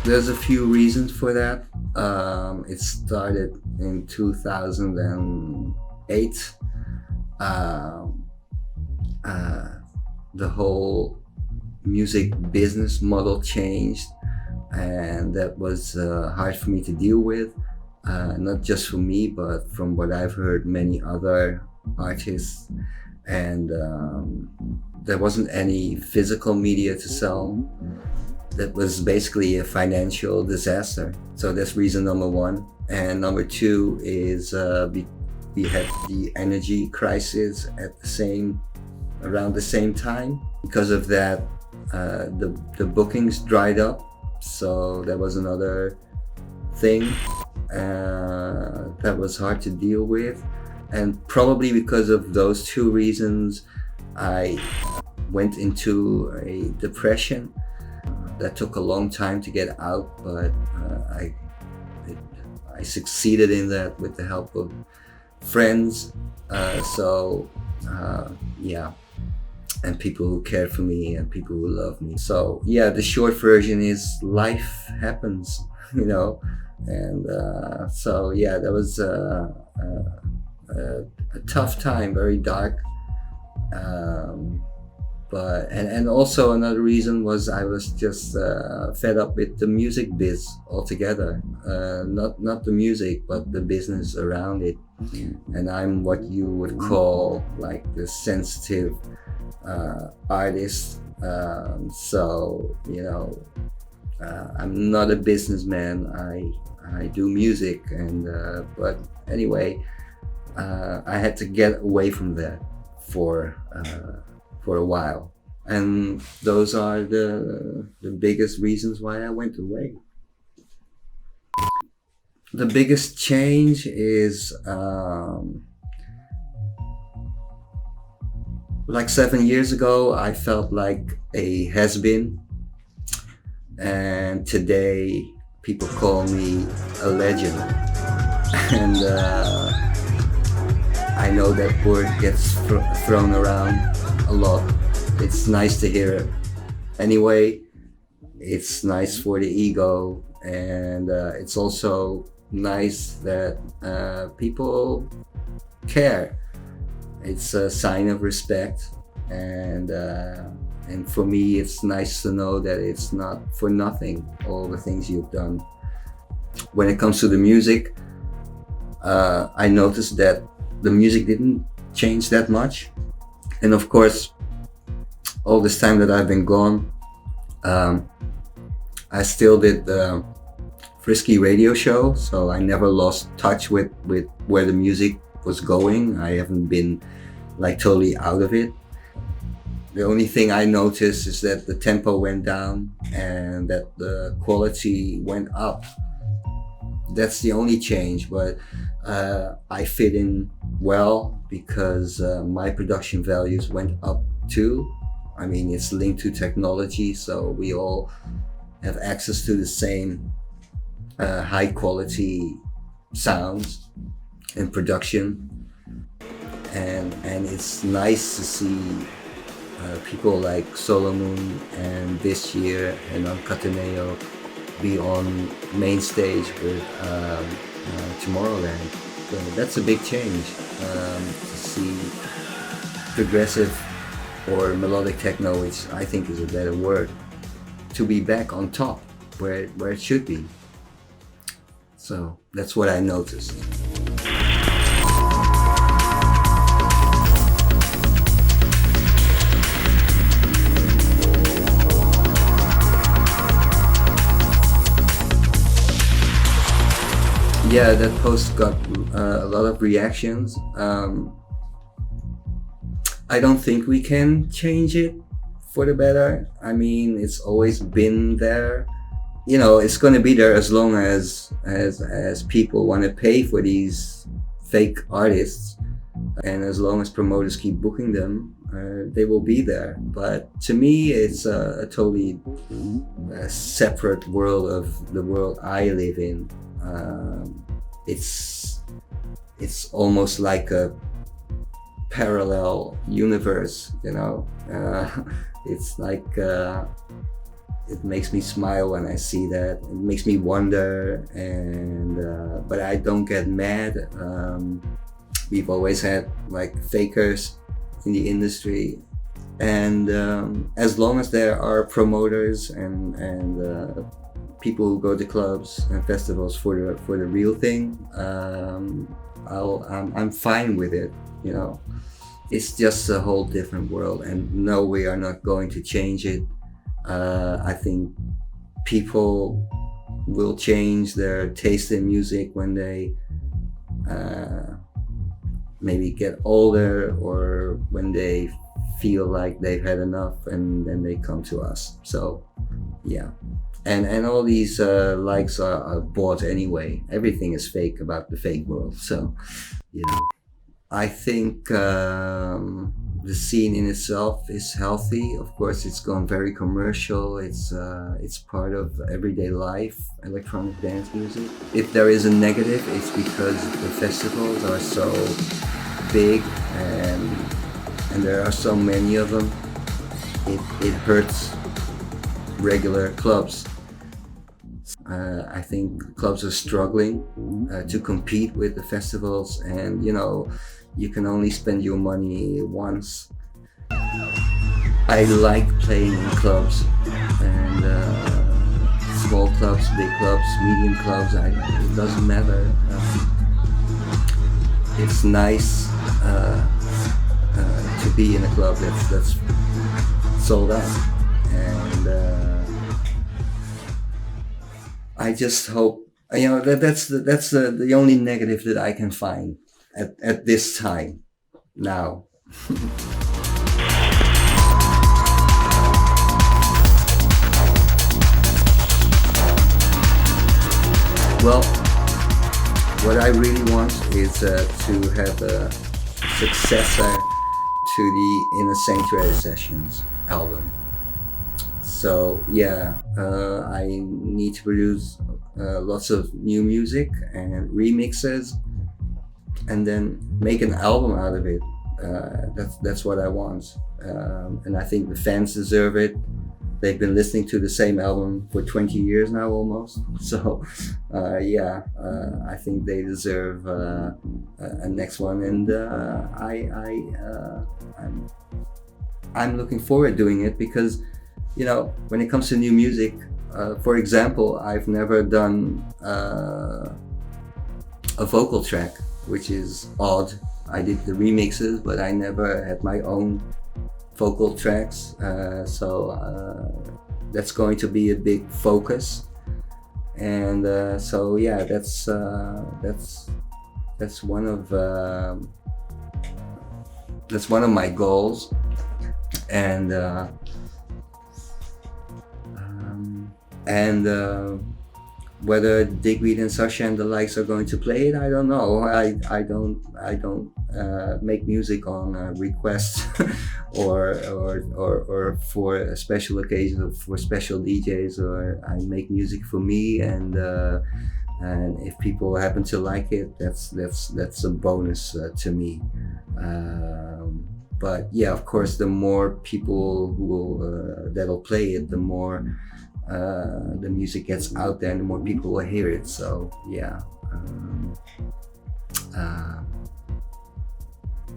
There's a few reasons for that. It started in 2008. Um, uh, the whole music business model changed, and that was hard for me to deal with. Not just for me, but from what I've heard, many other artists. And there wasn't any physical media to sell. That was basically a financial disaster. So that's reason number one. And number two is we had the energy crisis at around the same time. Because of that, the bookings dried up. So that was another thing that was hard to deal with. And probably because of those two reasons, I went into a depression. That took a long time to get out, but I succeeded in that with the help of friends. Yeah, and people who cared for me and people who love me. So yeah, the short version is life happens, you know. And so yeah, that was a tough time, very dark. But also another reason was I was just fed up with the music biz altogether. Not the music, but the business around it. And I'm what you would call like the sensitive artist. So you know, I'm not a businessman. I do music, and but anyway, I had to get away from that for a while, and those are the biggest reasons why I went away. The biggest change is like 7 years ago I felt like a has-been, and today people call me a legend. And I know that word gets thrown around a lot. It's nice to hear it. Anyway, it's nice for the ego, and it's also nice that people care. It's a sign of respect, and for me, it's nice to know that it's not for nothing, all the things you've done. When it comes to the music, I noticed that the music didn't change that much. And of course, all this time that I've been gone, I still did the Frisky radio show, so I never lost touch with where the music was going. I haven't been like totally out of it. The only thing I noticed is that the tempo went down and that the quality went up. That's the only change, but I fit in well because my production values went up too. I mean, it's linked to technology, so we all have access to the same high quality sounds and production, and it's nice to see people like Solomon and This Year and Cataneo be on main stage with Tomorrowland. So that's a big change to see progressive or melodic techno, which I think is a better word, to be back on top where it should be. So that's what I noticed. Yeah, that post got a lot of reactions. I don't think we can change it for the better. I mean, it's always been there. You know, it's going to be there as long as people want to pay for these fake artists, and as long as promoters keep booking them, they will be there. But to me, it's a totally separate world of the world I live in. It's almost like a parallel universe, you know. It's like it makes me smile when I see that. It makes me wonder, and but I don't get mad. We've always had like fakers in the industry, and as long as there are promoters and people who go to clubs and festivals for the real thing, I'm fine with it. You know, it's just a whole different world, and no, we are not going to change it. I think people will change their taste in music when they maybe get older, or when they feel like they've had enough, and then they come to us. So yeah, and all these likes are bought anyway. Everything is fake about the fake world. So you know, I think the scene in itself is healthy. Of course, it's gone very commercial. It's part of everyday life, electronic dance music. If there is a negative, it's because the festivals are so big, and there are so many of them. It hurts regular clubs. I think clubs are struggling to compete with the festivals, and you know, you can only spend your money once. I like playing in clubs, and small clubs, big clubs, medium clubs, it doesn't matter. It's nice to be in a club that's sold out, and I just hope, you know, that's the only negative that I can find at this time now. Well, what I really want is to have a successor to the Inner Sanctuary Sessions album. So yeah, I need to produce lots of new music and remixes, and then make an album out of it. That's what I want, and I think the fans deserve it. They've been listening to the same album for 20 years now, almost. So yeah, I think they deserve a next one, and I'm looking forward to doing it, because you know, when it comes to new music, for example, I've never done a vocal track, which is odd. I did the remixes, but I never had my own vocal tracks. So that's going to be a big focus. And so yeah, that's one of my goals. And whether Digweed and Sasha and the likes are going to play it, I don't know. I don't make music on request or for special occasions, or for special DJs, or I make music for me, and if people happen to like it, that's a bonus to me. But yeah, of course, the more people who will that'll play it, the more the music gets out there, and the more people will hear it. So yeah,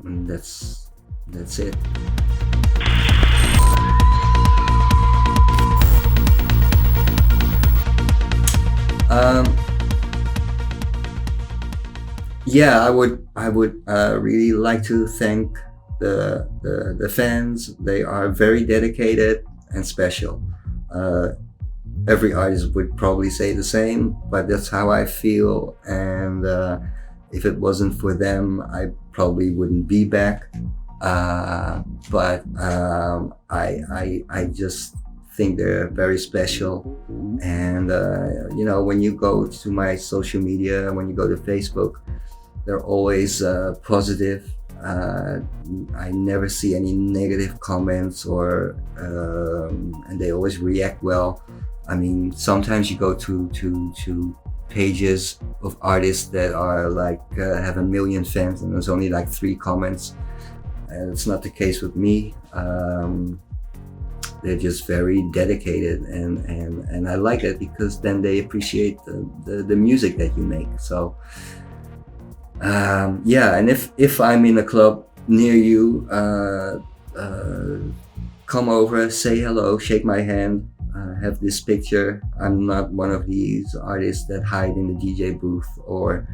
and that's it. Yeah, I would really like to thank the fans. They are very dedicated and special. Every artist would probably say the same, but that's how I feel. And if it wasn't for them, I probably wouldn't be back. But I just think they're very special. And you know, when you go to my social media, when you go to Facebook, they're always positive. I never see any negative comments, or and they always react well. I mean, sometimes you go to pages of artists that are like have 1 million fans, and there's only like 3 comments. And it's not the case with me. just very dedicated, and I like it because then they appreciate the music that you make. So yeah, and if I'm in a club near you, come over, say hello, shake my hand, have this picture. I'm not one of these artists that hide in the DJ booth or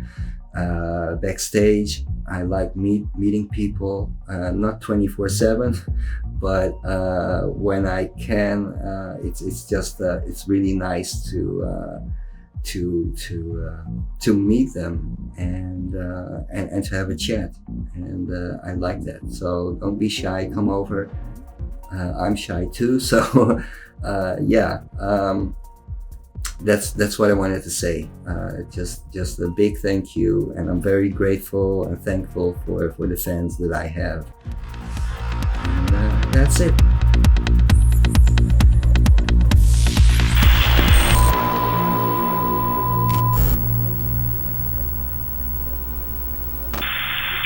backstage. I like meeting people, not 24/7, but when I can, it's just it's really nice to meet them and to have a chat, and I like that. So don't be shy, come over. I'm shy too, so yeah. That's what I wanted to say. Just a big thank you, and I'm very grateful and thankful for the fans that I have. And that's it.